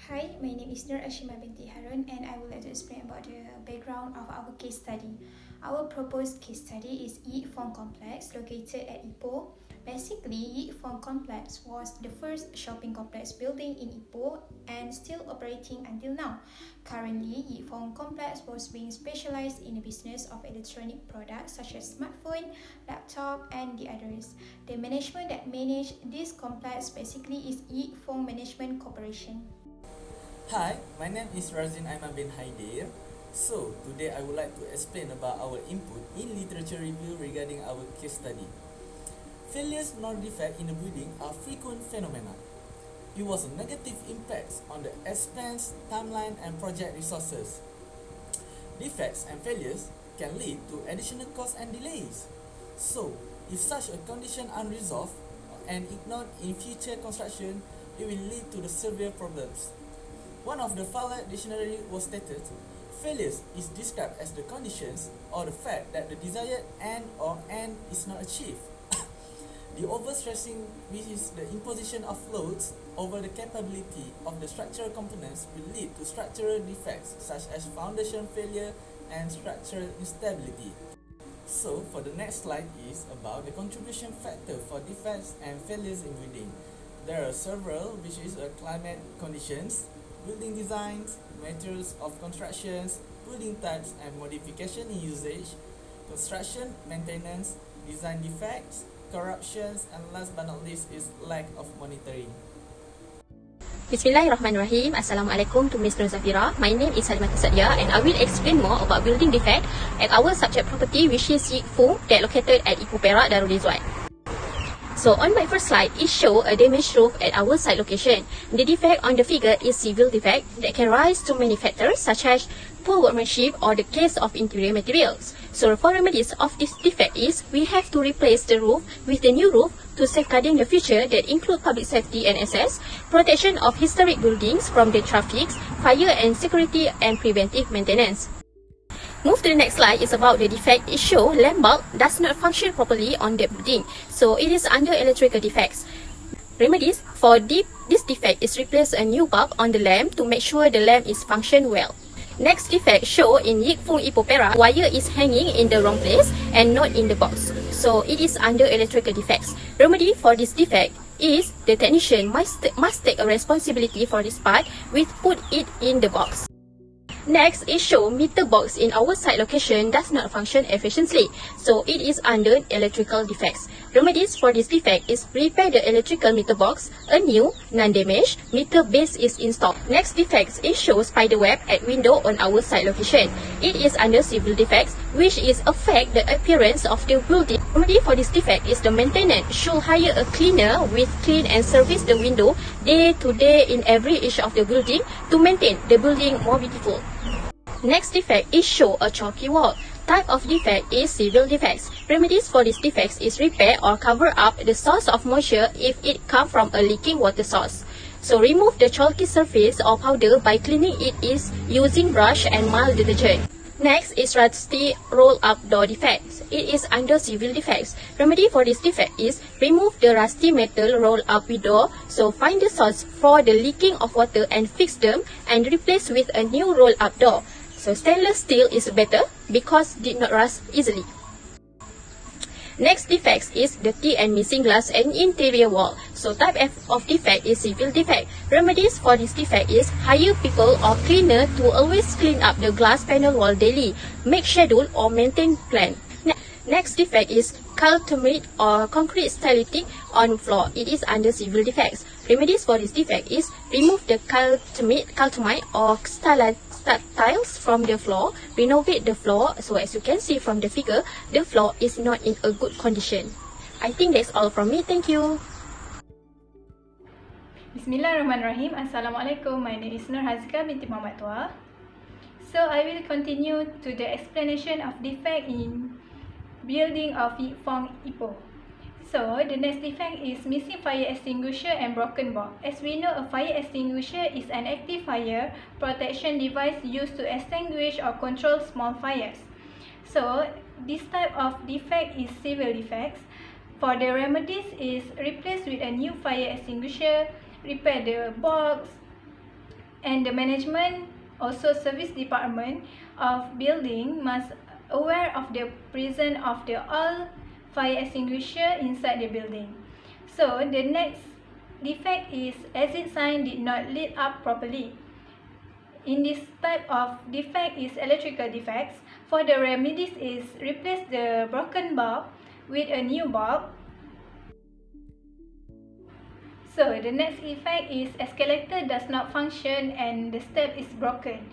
Hi, my name is Nur Ashima binti Harun and I would like to explain about the background of our case study. Our proposed case study is Foong complex located at Ipoh. Basically, Foong complex was the first shopping complex building in Ipoh and still operating until now. Currently, Foong complex was being specialized in the business of electronic products such as smartphone, laptop, and the others. The management that managed this complex basically is Foong Management Corporation. Hi, my name is Razin Aiman bin Haidir. So, today I would like to explain about our input in literature review regarding our case study. Failures nor defect in the building are frequent phenomena. It was a negative impact on the expense, timeline, and project resources. Defects and failures can lead to additional costs and delays. So, if such a condition unresolved and ignored in future construction, it will lead to the severe problems. One of the Fowler dictionary was stated, failures is described as the conditions or the fact that the desired end is not achieved. The overstressing, which is the imposition of loads over the capability of the structural components, will lead to structural defects such as foundation failure and structural instability. So, for the next slide is about the contribution factor for defects and failures in building. There are several, which is climate conditions, building designs, materials of constructions, building types and modification in usage, construction, maintenance, design defects, corruptions, and last but not least is lack of monitoring. Bismillahirrahmanirrahim. Assalamualaikum to Ms. Nur Zafira. My name is Halimah Sadia and I will explain more about building defect at our subject property, which is Foong, that located at Ipoh Perak, Darul Rizwan. So on my first slide, it shows a damaged roof at our site location. The defect on the figure is civil defect that can rise to many factors such as poor workmanship or the case of interior materials. So for remedies of this defect is, we have to replace the roof with the new roof to safeguarding the future that include public safety and access, protection of historic buildings from the traffic, fire and security, and preventive maintenance. Move to the next slide is about the defect. It shows lamp bulb does not function properly on the building, so it is under electrical defects. Remedies for this defect is replace a new bulb on the lamp to make sure the lamp is function well. Next defect show in Foong Ipoh Perak, wire is hanging in the wrong place and not in the box, so it is under electrical defects. Remedy for this defect is the technician must take a responsibility for this part with put it in the box. Next is show meter box in our site location does not function efficiently, so it is under electrical defects. Remedies for this defect is repair the electrical meter box, a new, non-damaged meter base is installed. Next defects is show spider web at window on our site location. It is under civil defects, which is affect the appearance of the building. Remedy for this defect is the maintenance should hire a cleaner with clean and service the window day to day in every inch of the building to maintain the building more beautiful. Next defect is show a chalky wall. Type of defect is civil defects. Remedies for these defects is repair or cover up the source of moisture if it comes from a leaking water source. So remove the chalky surface or powder by cleaning it is using brush and mild detergent. Next is rusty roll-up door defects. It is under civil defects. Remedy for this defect is remove the rusty metal roll-up door. So find the source for the leaking of water and fix them and replace with a new roll-up door. So stainless steel is better because did not rust easily. Next defects is dirty and missing glass and interior wall. So type of defect is civil defect. Remedies for this defect is hire people or cleaner to always clean up the glass panel wall daily, make schedule or maintain plan. Next defect is calcimate or concrete stylistic on floor. It is under civil defects. Remedies for this defect is remove the calcimate or stalactite tiles from the floor, renovate the floor. So as you can see from the figure, the floor is not in a good condition. I think that's all from me. Thank you. Bismillahirrahmanirrahim. Assalamualaikum. My name is Nur Hazika binti Muhammad Tua. So I will continue to the explanation of defect in building of Foong Ipoh. So the next defect is missing fire extinguisher and broken box. As we know, a fire extinguisher is an active fire protection device used to extinguish or control small fires. So this type of defect is civil defects. For the remedies is replace with a new fire extinguisher, repair the box, and the management, also service department of building, must aware of the presence of the all fire extinguisher inside the building. So the next defect is exit sign did not lit up properly. In this type of defect is electrical defects. For the remedies is replace the broken bulb with a new bulb. So the next effect is escalator does not function and the step is broken.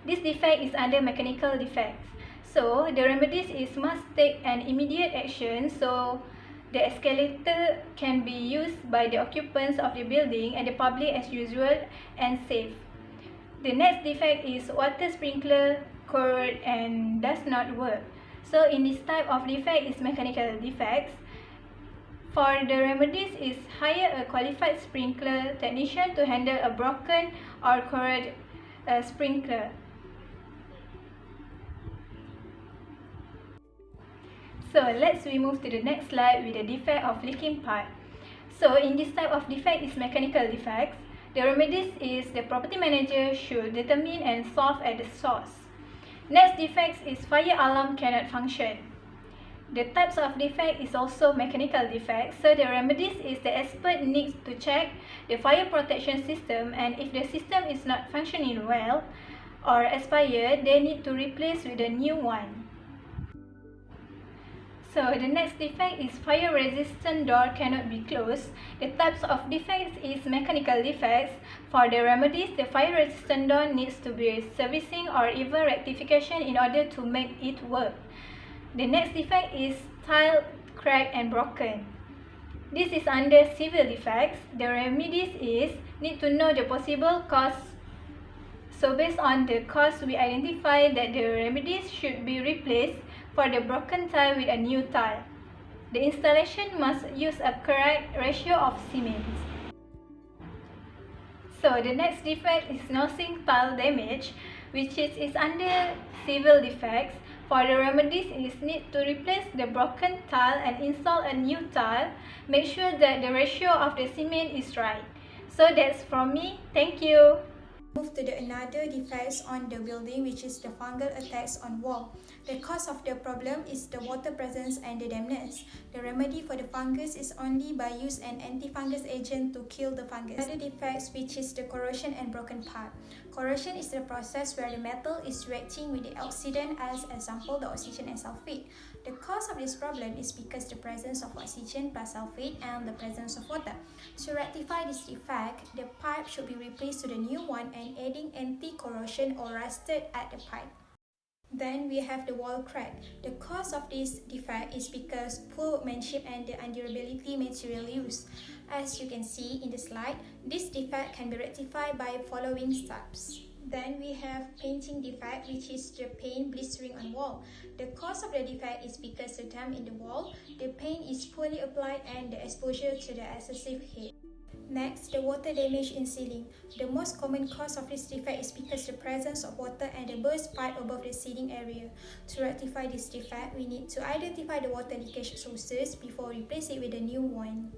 This defect is under mechanical defects. So the remedies is must take an immediate action so the escalator can be used by the occupants of the building and the public as usual and safe. The next defect is water sprinkler corrode and does not work. So in this type of defect is mechanical defects. For the remedies is hire a qualified sprinkler technician to handle a broken or corroded sprinkler. So let's move to the next slide with the defect of leaking pipe. So in this type of defect is mechanical defects. The remedies is the property manager should determine and solve at the source. Next defects is fire alarm cannot function. The types of defect is also mechanical defects. So the remedies is the expert needs to check the fire protection system, and if the system is not functioning well or expired, they need to replace with a new one. So the next defect is fire resistant door cannot be closed. The types of defects is mechanical defects. For the remedies, the fire resistant door needs to be servicing or even rectification in order to make it work. The next defect is tile cracked and broken. This is under civil defects. The remedies is need to know the possible cause. So based on the cause, we identify that the remedies should be replaced for the broken tile with a new tile. The installation must use a correct ratio of cement. So the next defect is nosing tile damage, which is under civil defects. For the remedies is need to replace the broken tile and install a new tile. Make sure that the ratio of the cement is right. So that's from me. Thank you. Move to the another defects on the building, which is the fungal attacks on wall. The cause of the problem is the water presence and the dampness. The remedy for the fungus is only by use an anti-fungus agent to kill the fungus. Other defects, which is the corrosion and broken part. Corrosion is the process where the metal is reacting with the oxidant, as example the oxygen and sulfate. The cause of this problem is because the presence of oxygen plus sulfate and the presence of water. To rectify this defect, the pipe should be replaced to the new one and adding anti-corrosion or rusted at the pipe. Then we have the wall crack. The cause of this defect is because poor workmanship and the undurability material used. As you can see in the slide, this defect can be rectified by following steps. Then we have painting defect, which is the paint blistering on wall. The cause of the defect is because the damp in the wall, the paint is poorly applied and the exposure to the excessive heat. Next, the water damage in ceiling. The most common cause of this defect is because the presence of water and the burst pipe above the ceiling area. To rectify this defect, we need to identify the water leakage sources before replace it with a new one.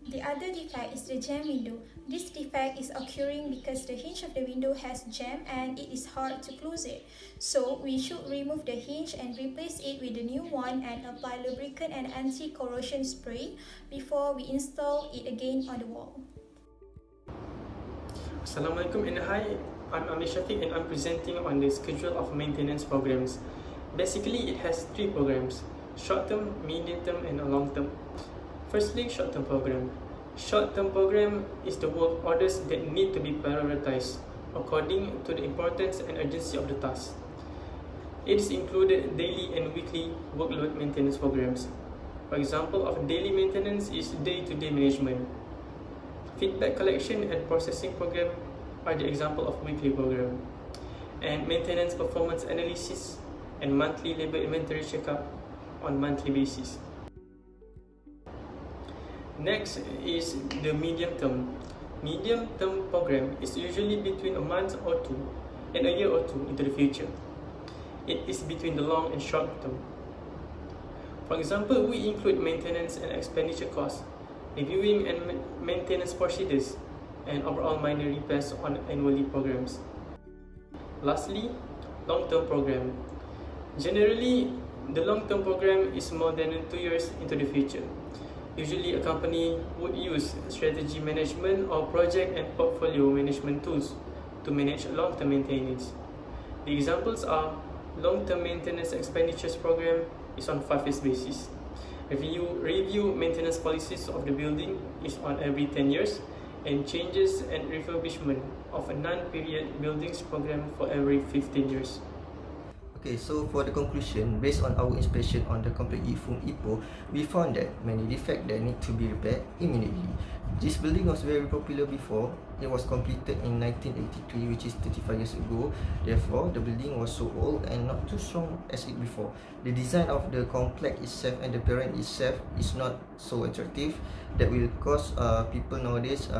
The other defect is the jam window. This defect is occurring because the hinge of the window has jam and it is hard to close it. So we should remove the hinge and replace it with a new one and apply lubricant and anti-corrosion spray before we install it again on the wall. Assalamualaikum and hi, I'm Amir Shafiq and I'm presenting on the schedule of maintenance programs. Basically, it has 3 programs: short-term, medium-term and a long-term. Firstly, short-term program. Short-term program is the work orders that need to be prioritized according to the importance and urgency of the task. It is included daily and weekly workload maintenance programs. For example, of daily maintenance is day-to-day management. Feedback collection and processing program are the example of weekly program. And maintenance performance analysis and monthly labor inventory checkup on monthly basis. Next is the medium term. Medium term program is usually between a month or 2 and a year or 2 into the future. It is between the long and short term. For example, we include maintenance and expenditure costs, reviewing and maintenance procedures, and overall minor repairs on annually programs. Lastly, long-term program. Generally, the long-term program is more than 2 years into the future. Usually, a company would use strategy management or project and portfolio management tools to manage long-term maintenance. The examples are long-term maintenance expenditures program is on 5 years basis. Review maintenance policies of the building is on every 10 years, and changes and refurbishment of a non-period buildings program for every 15 years. Okay, so for the conclusion, based on our inspection on the complete Foong Ipoh, we found that many defects that need to be repaired immediately. This building was very popular before. It was completed in 1983, which is 35 years ago. Therefore, the building was so old and not too strong as it before. The design of the complex itself and the parent itself is not so attractive. That will cause people nowadays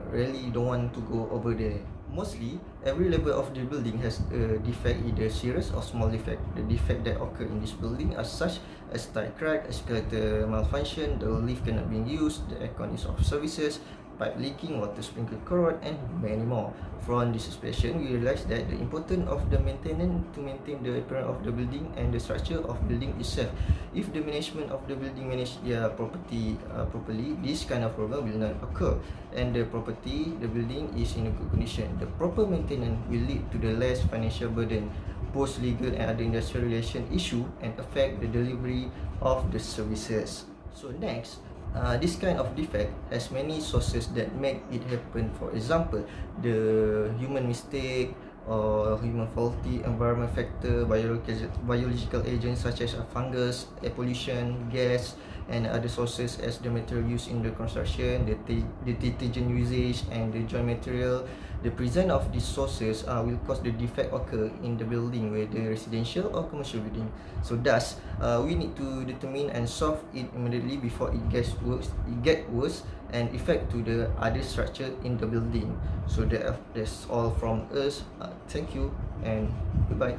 really don't want to go over there. Mostly, every level of the building has a defect, either serious or small defect. The defect that occur in this building are such as tile crack, escalator malfunction, the lift cannot be used, the aircon is off services, pipe leaking, water sprinkler corrode, and many more. From this inspection, we realized that the importance of the maintenance to maintain the appearance of the building and the structure of building itself. If the management of the building manage their property properly, this kind of problem will not occur, and the building is in a good condition. The proper maintenance will lead to the less financial burden, post legal and other industrial relation issue, and affect the delivery of the services. So next, this kind of defect has many sources that make it happen. For example, the human mistake or human faulty environment factor, biological agents such as fungus, air pollution, gas, and other sources as the material used in the construction, the detergent usage, and the joint material. The presence of these sources will cause the defect occur in the building, whether residential or commercial building. So thus, we need to determine and solve it immediately before it gets worse and affect to the other structure in the building. So that's all from us. Thank you and goodbye.